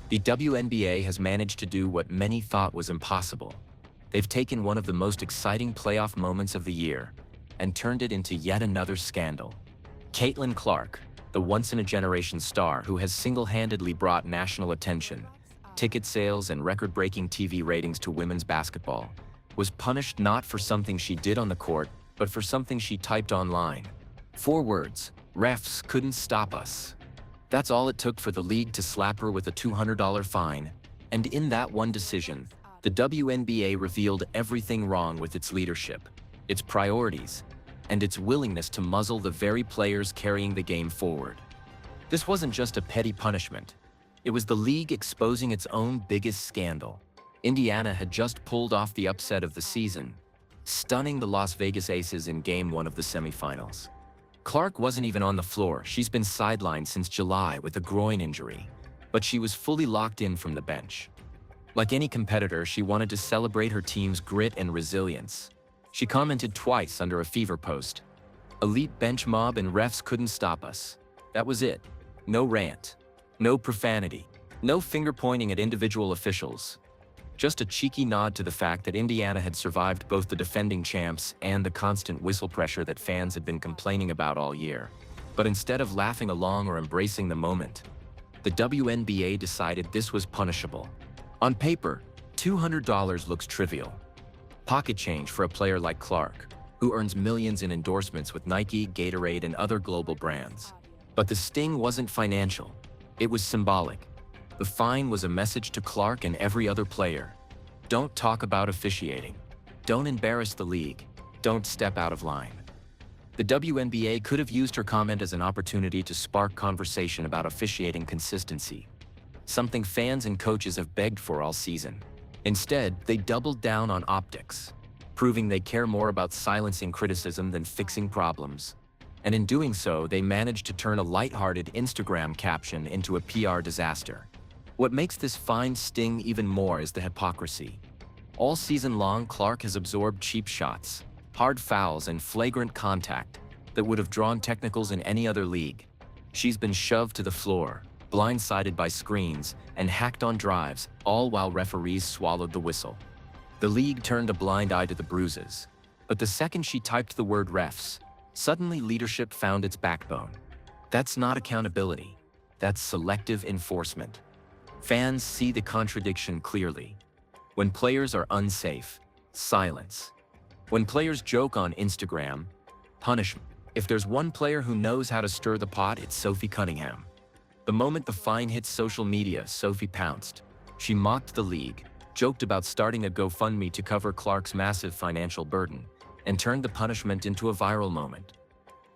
The WNBA has managed to do what many thought was impossible. They've taken one of the most exciting playoff moments of the year and turned it into yet another scandal. Caitlin Clark, the once-in-a-generation star who has single-handedly brought national attention, ticket sales, and record-breaking TV ratings to women's basketball, was punished not for something she did on the court, but for something she typed online. 4 words: "Refs couldn't stop us." That's all it took for the league to slap her with a $200 fine, and in that one decision, the WNBA revealed everything wrong with its leadership, its priorities, and its willingness to muzzle the very players carrying the game forward. This wasn't just a petty punishment. It was the league exposing its own biggest scandal. Indiana had just pulled off the upset of the season, stunning the Las Vegas Aces in Game 1 of the semifinals. Clark wasn't even on the floor. She's been sidelined since July with a groin injury, but she was fully locked in from the bench. Like any competitor, she wanted to celebrate her team's grit and resilience. She commented twice under a Fever post, "Elite bench mob and refs couldn't stop us." That was it. No rant, no profanity, no finger-pointing at individual officials. Just a cheeky nod to the fact that Indiana had survived both the defending champs and the constant whistle pressure that fans had been complaining about all year. But instead of laughing along or embracing the moment, the WNBA decided this was punishable. On paper, $200 looks trivial. Pocket change for a player like Clark, who earns millions in endorsements with Nike, Gatorade, and other global brands. But the sting wasn't financial. It was symbolic. The fine was a message to Clark and every other player. Don't talk about officiating. Don't embarrass the league. Don't step out of line. The WNBA could have used her comment as an opportunity to spark conversation about officiating consistency, something fans and coaches have begged for all season. Instead, they doubled down on optics, proving they care more about silencing criticism than fixing problems. And in doing so, they managed to turn a lighthearted Instagram caption into a PR disaster. What makes this fine sting even more is the hypocrisy. All season long, Clark has absorbed cheap shots, hard fouls, and flagrant contact that would have drawn technicals in any other league. She's been shoved to the floor, blindsided by screens, and hacked on drives, all while referees swallowed the whistle. The league turned a blind eye to the bruises. But the second she typed the word refs, suddenly leadership found its backbone. That's not accountability. That's selective enforcement. Fans see the contradiction clearly. When players are unsafe, silence. When players joke on Instagram, punishment. If there's one player who knows how to stir the pot, it's Sophie Cunningham. The moment the fine hit social media, Sophie pounced. She mocked the league, joked about starting a GoFundMe to cover Clark's massive financial burden, and turned the punishment into a viral moment.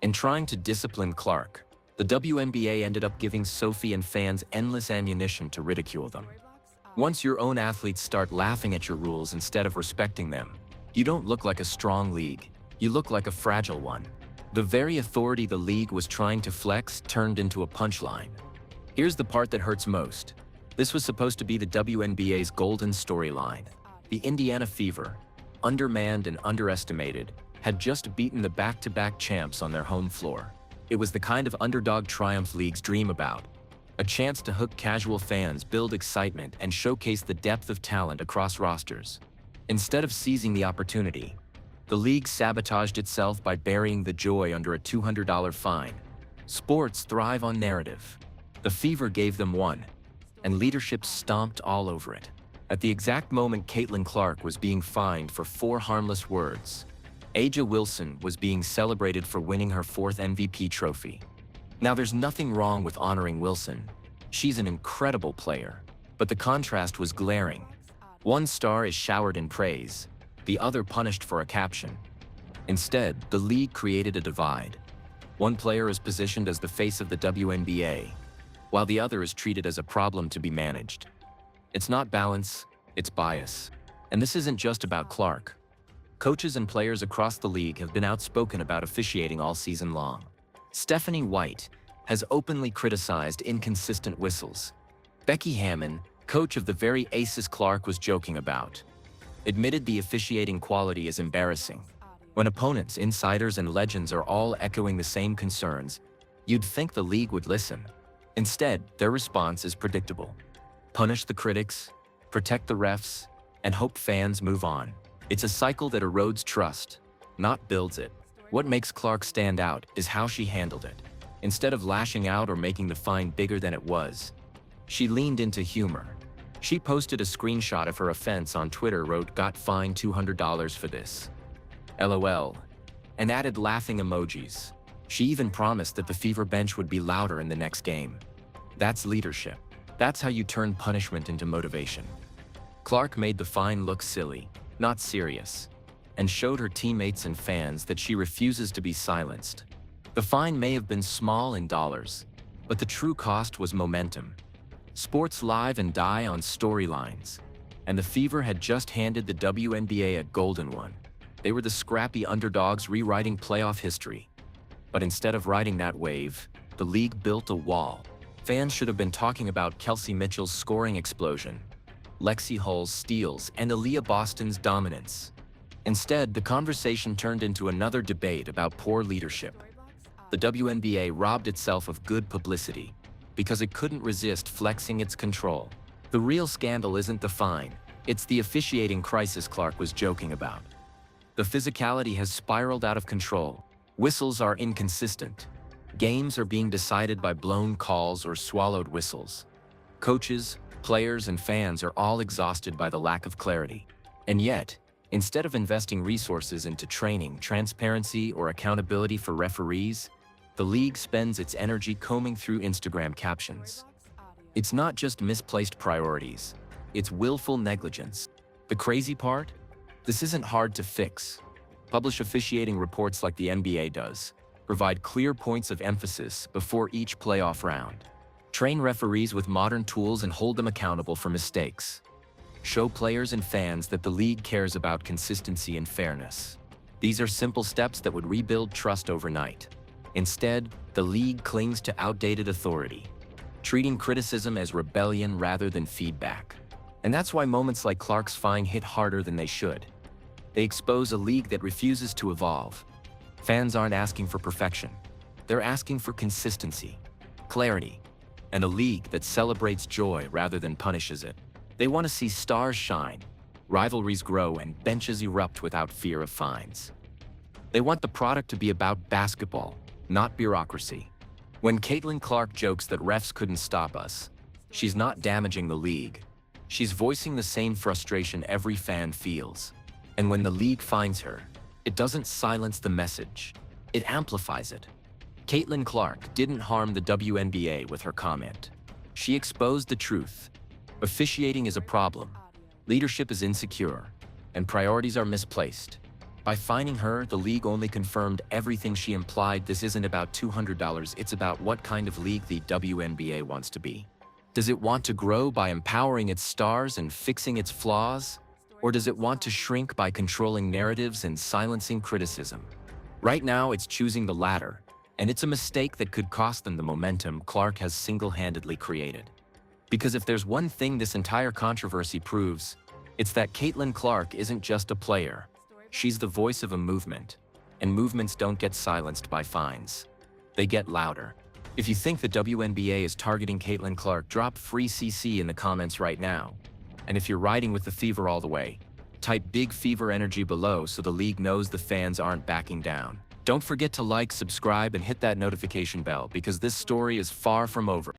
In trying to discipline Clark, the WNBA ended up giving Sophie and fans endless ammunition to ridicule them. Once your own athletes start laughing at your rules instead of respecting them, you don't look like a strong league. You look like a fragile one. The very authority the league was trying to flex turned into a punchline. Here's the part that hurts most. This was supposed to be the WNBA's golden storyline. The Indiana Fever, undermanned and underestimated, had just beaten the back-to-back champs on their home floor. It was the kind of underdog triumph leagues dream about. A chance to hook casual fans, build excitement, and showcase the depth of talent across rosters. Instead of seizing the opportunity, the league sabotaged itself by burying the joy under a $200 fine. Sports thrive on narrative. The Fever gave them one, and leadership stomped all over it. At the exact moment Caitlin Clark was being fined for 4 harmless words, A'ja Wilson was being celebrated for winning her 4th MVP trophy. Now, there's nothing wrong with honoring Wilson. She's an incredible player. But the contrast was glaring. One star is showered in praise, the other punished for a caption. Instead, the league created a divide. One player is positioned as the face of the WNBA, while the other is treated as a problem to be managed. It's not balance, it's bias. And this isn't just about Clark. Coaches and players across the league have been outspoken about officiating all season long. Stephanie White has openly criticized inconsistent whistles. Becky Hammon, coach of the very Aces Clark was joking about, admitted the officiating quality is embarrassing. When opponents, insiders, and legends are all echoing the same concerns, you'd think the league would listen. Instead, their response is predictable. Punish the critics, protect the refs, and hope fans move on. It's a cycle that erodes trust, not builds it. What makes Clark stand out is how she handled it. Instead of lashing out or making the fine bigger than it was, she leaned into humor. She posted a screenshot of her offense on Twitter, wrote, "Got fined $200 for this. LOL," and added laughing emojis. She even promised that the Fever bench would be louder in the next game. That's leadership. That's how you turn punishment into motivation. Clark made the fine look silly, not serious, and showed her teammates and fans that she refuses to be silenced. The fine may have been small in dollars, but the true cost was momentum. Sports live and die on storylines, and the Fever had just handed the WNBA a golden one. They were the scrappy underdogs rewriting playoff history. But instead of riding that wave, the league built a wall. Fans should have been talking about Kelsey Mitchell's scoring explosion, Lexi Hull's steals, and Aaliyah Boston's dominance. Instead, the conversation turned into another debate about poor leadership. The WNBA robbed itself of good publicity because it couldn't resist flexing its control. The real scandal isn't the fine, it's the officiating crisis Clark was joking about. The physicality has spiraled out of control. Whistles are inconsistent. Games are being decided by blown calls or swallowed whistles. Coaches, players, and fans are all exhausted by the lack of clarity. And yet, instead of investing resources into training, transparency, or accountability for referees, the league spends its energy combing through Instagram captions. It's not just misplaced priorities, it's willful negligence. The crazy part? This isn't hard to fix. Publish officiating reports like the NBA does. Provide clear points of emphasis before each playoff round. Train referees with modern tools and hold them accountable for mistakes. Show players and fans that the league cares about consistency and fairness. These are simple steps that would rebuild trust overnight. Instead, the league clings to outdated authority, treating criticism as rebellion rather than feedback. And that's why moments like Clark's fine hit harder than they should. They expose a league that refuses to evolve. Fans aren't asking for perfection. They're asking for consistency, clarity, and a league that celebrates joy rather than punishes it. They want to see stars shine, rivalries grow, and benches erupt without fear of fines. They want the product to be about basketball, not bureaucracy. When Caitlin Clark jokes that refs couldn't stop us, she's not damaging the league. She's voicing the same frustration every fan feels. And when the league finds her, it doesn't silence the message, it amplifies it. Caitlin Clark didn't harm the WNBA with her comment. She exposed the truth. Officiating is a problem, leadership is insecure, and priorities are misplaced. By fining her, the league only confirmed everything she implied. This isn't about $200, it's about what kind of league the WNBA wants to be. Does it want to grow by empowering its stars and fixing its flaws? Or does it want to shrink by controlling narratives and silencing criticism? Right now, it's choosing the latter, and it's a mistake that could cost them the momentum Clark has single-handedly created. Because if there's one thing this entire controversy proves, it's that Caitlin Clark isn't just a player. She's the voice of a movement, and movements don't get silenced by fines. They get louder. If you think the WNBA is targeting Caitlin Clark, drop free CC in the comments right now. And if you're riding with the Fever all the way, type big Fever energy below so the league knows the fans aren't backing down. Don't forget to like, subscribe, and hit that notification bell because this story is far from over.